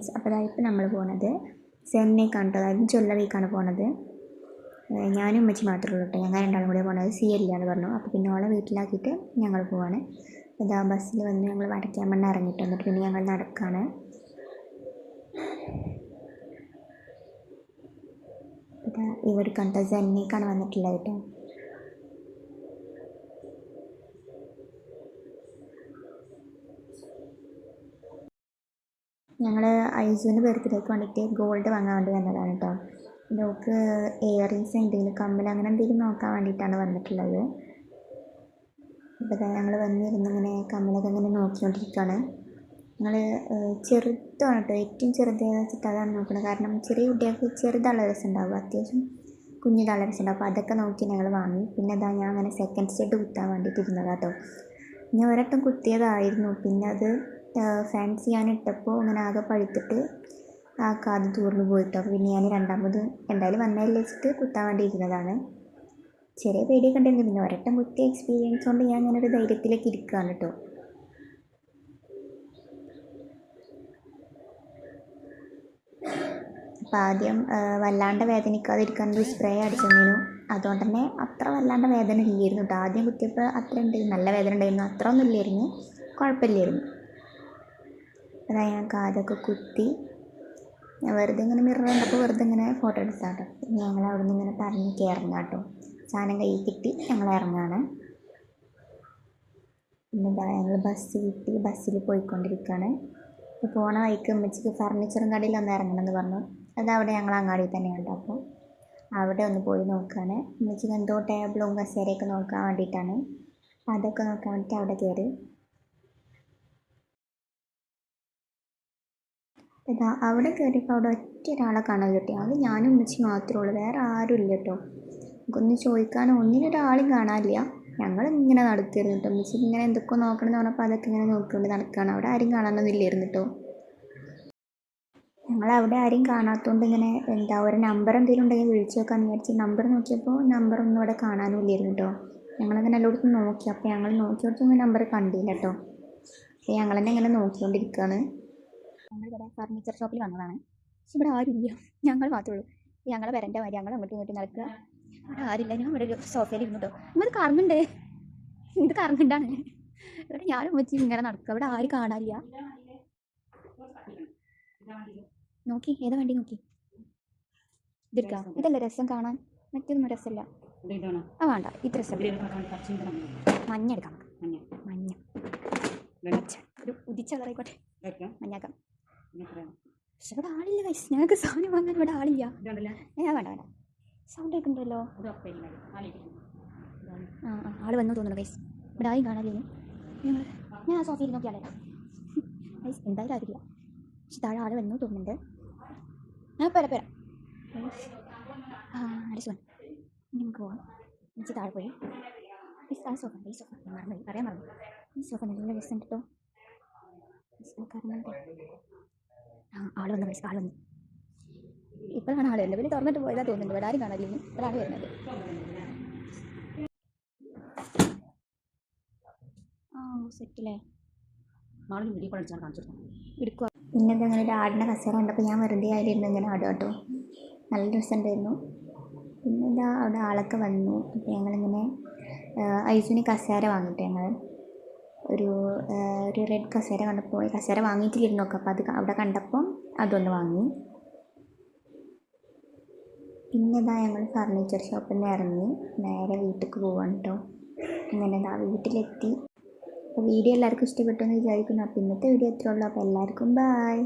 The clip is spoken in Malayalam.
ഫ്രണ്ട്സ്, അപ്പോൾ ഇപ്പോൾ നമ്മൾ പോകുന്നത് സെന്നേക്കാണ് കേട്ടോ, അതായത് ജ്വല്ലറിക്കാണ് പോകുന്നത്. ഞാനും ഉമ്മച്ചി മാത്രമേ ഉള്ളൂ കേട്ടോ, ഞങ്ങൾ രണ്ടാളും കൂടെ പോകുന്നത്. ഇല്ല എന്ന് പറഞ്ഞു. അപ്പോൾ പിന്നെ ഓളെ വീട്ടിലാക്കിയിട്ട് ഞങ്ങൾ പോവാണ്. ഇതാ ബസ്സിൽ വന്ന് ഞങ്ങൾ വടക്കേമണ്ണ ഇറങ്ങിയിട്ട് വന്നിട്ട് പിന്നെ ഞങ്ങൾ നടക്കാണ്. ഇതാ ഇവിടെ കണ്ട സെന്നേക്കാണ് വന്നിട്ടുള്ളത് കേട്ടോ. ഞങ്ങൾ ഐസുവിൻ്റെ ബർത്ത്ഡേക്ക് വേണ്ടിയിട്ട് ഗോൾഡ് വാങ്ങാൻ വേണ്ടി വന്നതാണ് കേട്ടോ. നമുക്ക് ഇയറിങ്സ് എന്തെങ്കിലും കമ്മൽ അങ്ങനെ എന്തെങ്കിലും നോക്കാൻ വേണ്ടിയിട്ടാണ് വന്നിട്ടുള്ളത്. ഇപ്പോൾ ഞങ്ങൾ വന്നിരുന്ന് ഇങ്ങനെ കമ്മലൊക്കെ ഇങ്ങനെ നോക്കിക്കൊണ്ടിരിക്കുകയാണ്. ഞങ്ങൾ ചെറുതാണ് കേട്ടോ, ഏറ്റവും ചെറുതാണെന്ന് വെച്ചിട്ട് അതാണ് നോക്കുന്നത്. കാരണം ചെറിയ കുട്ടികൾക്ക് ചെറുതുള്ള രസമുണ്ടാവും, അത്യാവശ്യം കുഞ്ഞിതുള്ള രസമുണ്ടാവും. അപ്പോൾ അതൊക്കെ നോക്കി ഞങ്ങൾ വാങ്ങി. പിന്നെ അതാ ഞാൻ അങ്ങനെ സെക്കൻഡ് സ്റ്റെഡ് കുത്താൻ വേണ്ടിയിട്ട് ഇരുന്നതാണ് കേട്ടോ. ഞാൻ ഒരട്ടം കുത്തിയതായിരുന്നു, പിന്നെ അത് ഫാൻസി ഞാൻ ഇട്ടപ്പോൾ അങ്ങനെ ആകെ പഴുത്തിട്ട് ആ കാത് തൂർന്നു പോയിട്ടോ. അപ്പോൾ പിന്നെ ഞാൻ രണ്ടാമത് എന്തായാലും വന്നതിൽ വെച്ചിട്ട് കുത്താൻ വേണ്ടി ഇരുന്നതാണ്. ചെറിയ പേടിയൊക്കെ ഉണ്ടായിരുന്നു, പിന്നെ ഒരട്ടം കുത്തിയ എക്സ്പീരിയൻസ് കൊണ്ട് ഞാൻ അങ്ങനെ ഒരു ധൈര്യത്തിലേക്ക് ഇരിക്കുകയാണ് കേട്ടോ. അപ്പം ആദ്യം വല്ലാണ്ട് വേദനിക്കാതിരിക്കാൻ ഒരു സ്പ്രേ അടിച്ചതിനു, അതുകൊണ്ട് തന്നെ അത്ര വല്ലാണ്ട് വേദന ഇല്ലായിരുന്നു കേട്ടോ. ആദ്യം കുത്തിയപ്പോൾ അത്ര ഉണ്ടായിരുന്നു, നല്ല വേദന ഉണ്ടായിരുന്നു, അത്ര ഒന്നും ഇല്ലായിരുന്നു, കുഴപ്പമില്ലായിരുന്നു. അതായത് ഞാൻ കാതൊക്കെ കുത്തി ഞാൻ വെറുതെ ഇങ്ങനെ മിറർ കണ്ടപ്പോൾ വെറുതെ ഇങ്ങനെ ഫോട്ടോ എടുത്താൽ കേട്ടോ. ഞങ്ങൾ അവിടെ നിന്ന് ഇങ്ങനെ പറഞ്ഞ് കയറുന്ന കേട്ടോ, സാധനം കയ്യിൽ കിട്ടി ഞങ്ങൾ ഇറങ്ങുകയാണ്. പിന്നെ എന്താ ഞങ്ങൾ ബസ് കിട്ടി, ബസ്സിൽ പോയിക്കൊണ്ടിരിക്കുകയാണ്. ഇപ്പോൾ പോണ വഴിക്ക് ഉമ്മച്ചിക്ക് ഫർണിച്ചറും കടയിൽ ഒന്ന് ഇറങ്ങണമെന്ന് പറഞ്ഞു. അതവിടെ ഞങ്ങൾ അങ്ങാടി തന്നെയാണ് കേട്ടോ. അപ്പോൾ അവിടെ ഒന്ന് പോയി നോക്കുകയാണ്. ഉമ്മച്ചിക്ക് എന്തോ ടേബിളും കസേരയൊക്കെ നോക്കാൻ വേണ്ടിയിട്ടാണ്. അപ്പോൾ അതൊക്കെ നോക്കാൻ വേണ്ടിയിട്ട് അവിടെ കയറി. ഇതാ അവിടെ കയറിയപ്പോൾ അവിടെ ഒറ്റ ഒരാളെ കാണാൻ കിട്ടി. അത് ഞാനും ഉമ്മച്ചി മാത്രമേ ഉള്ളൂ, വേറെ ആരും ഇല്ല കേട്ടോ. നമുക്കൊന്ന് ചോദിക്കാനോ ഒന്നിനൊരാളും കാണാനില്ല. ഞങ്ങളിങ്ങനെ നടക്കുകയായിരുന്നു കേട്ടോ. ഉമ്മച്ചിക്ക് ഇങ്ങനെ എന്തൊക്കെ നോക്കണമെന്ന് പറഞ്ഞപ്പോൾ അതൊക്കെ ഇങ്ങനെ നോക്കിക്കൊണ്ട് നടക്കുകയാണ്. അവിടെ ആരും കാണാനൊന്നും ഇല്ലായിരുന്നു കേട്ടോ. ഞങ്ങളവിടെ ആരും കാണാത്തതുകൊണ്ട് ഇങ്ങനെ എന്താ ഒരു നമ്പർ എന്തെങ്കിലും ഉണ്ടെങ്കിൽ വിളിച്ചു നോക്കാമെന്ന് വിചാരിച്ച് നമ്പർ നോക്കിയപ്പോൾ നമ്പറൊന്നും അവിടെ കാണാനും ഇല്ലായിരുന്നു കേട്ടോ. ഞങ്ങളങ്ങനെ എല്ലായിടത്തും നോക്കി. അപ്പോൾ ഞങ്ങൾ നോക്കിയിടത്തൊന്നും നമ്പർ കണ്ടില്ല കേട്ടോ. അപ്പോൾ ഞങ്ങൾ തന്നെ ഇങ്ങനെ നോക്കിക്കൊണ്ടിരിക്കുകയാണ്. ഞങ്ങളിവിടെ ഫർണിച്ചർ ഷോപ്പിൽ വന്നതാണ്. പക്ഷെ ഇവിടെ ആരുമില്ല, ഞങ്ങൾ മാത്രമേ ഉള്ളൂ. ഞങ്ങളെ വരൻ്റെ മാതിരി ഞങ്ങൾ അങ്ങോട്ടും ഇങ്ങോട്ടും നടക്കുക. അവിടെ ആരില്ല. ഞാൻ ഇവിടെ ഒരു സോഫയിൽ ഇരുന്നു കേട്ടോ. ഇത് കറങ്ങുന്നുണ്ട്, ഇത് കറങ്ങുന്നുണ്ടാണ്. ഇവിടെ ഞാനും വെച്ച് ഇങ്ങനെ നടക്കുക. ഇവിടെ ആരും കാണാനില്ല. നോക്കി ഏതാ വണ്ടി നോക്കി ഇതെടുക്കാം. ഇതല്ല രസം കാണാൻ, മറ്റൊന്നും രസമില്ല. ആ വേണ്ട, ഇത് രസം. മഞ്ഞ എടുക്കാം, മഞ്ഞ ഒരു ഉദിച്ച കളറായിക്കോട്ടെ, മഞ്ഞാക്കാം. പക്ഷെ ഇവിടെ ആളില്ല ഗൈസ്, ഞങ്ങൾക്ക് സാധനം വാങ്ങാൻ ഇവിടെ ആളില്ല. വേണ്ട വേണ്ട, സൗണ്ട് കേൾക്കുന്നുണ്ടല്ലോ. ആള് വന്നു തോന്നുന്നു ഗൈസ്. ഇവിടെ ആരും കാണാനില്ല. ഞാൻ ആ സോഫയിൽ നോക്കിയാലേ ഗൈസ്, എന്തായാലും ആരില്ല. പക്ഷെ താഴെ ആള് വന്നു തോന്നുന്നുണ്ട്. പോരാ അടിച്ചു നമുക്ക് പോവാം. എനിക്ക് താഴെ പോയി ആ സോഫ, ഈ സോഫ മറന്നു പറയാൻ മറന്നു. ഈ സോഫ നല്ല രസം കേട്ടോ. ആള് വന്നു ഗൈസ്, ആള് വന്നു. ഇപ്പോഴാണ് ആള് വരുന്നത്. പിന്നെ തുറന്നിട്ട് പോയതാ തോന്നുന്നുണ്ട്. ഇവിടെ ആരും കാണാനില്ല. ഇപ്പോഴാണ് വരുന്നത്. സെറ്റില്ലേ എടുക്കുക. പിന്നെ അങ്ങനെ ഒരു ആടിൻ്റെ കസേര കണ്ടപ്പോൾ ഞാൻ വെറുതെ ആയിരുന്നു ഇങ്ങനെ ആടുക കേട്ടോ. നല്ല രസമുണ്ടായിരുന്നു. പിന്നെ അവിടെ ആളൊക്കെ വന്നു. അപ്പോൾ ഞങ്ങളിങ്ങനെ ഐസിന് കസേര വാങ്ങിയിട്ട് ഞങ്ങൾ ഒരു റെഡ് കസേര കണ്ടപ്പോൾ കസേര വാങ്ങിയിട്ടിരുന്നു നോക്കാം. അപ്പോൾ അത് അവിടെ കണ്ടപ്പോൾ അതൊന്ന് വാങ്ങി. പിന്നെ ഞങ്ങൾ ഫർണിച്ചർ ഷോപ്പിൽ നിന്ന് ഇറങ്ങി നേരെ വീട്ടിലേക്ക് പോവാണ് കേട്ടോ. അങ്ങനെ വീട്ടിലെത്തി. അപ്പോൾ വീഡിയോ എല്ലാവർക്കും ഇഷ്ടപ്പെട്ടു എന്ന് വിചാരിക്കുന്നു. അപ്പോൾ ഇന്നത്തെ വീഡിയോ എത്രയുള്ളൂ. അപ്പോൾ എല്ലാവർക്കും ബൈ.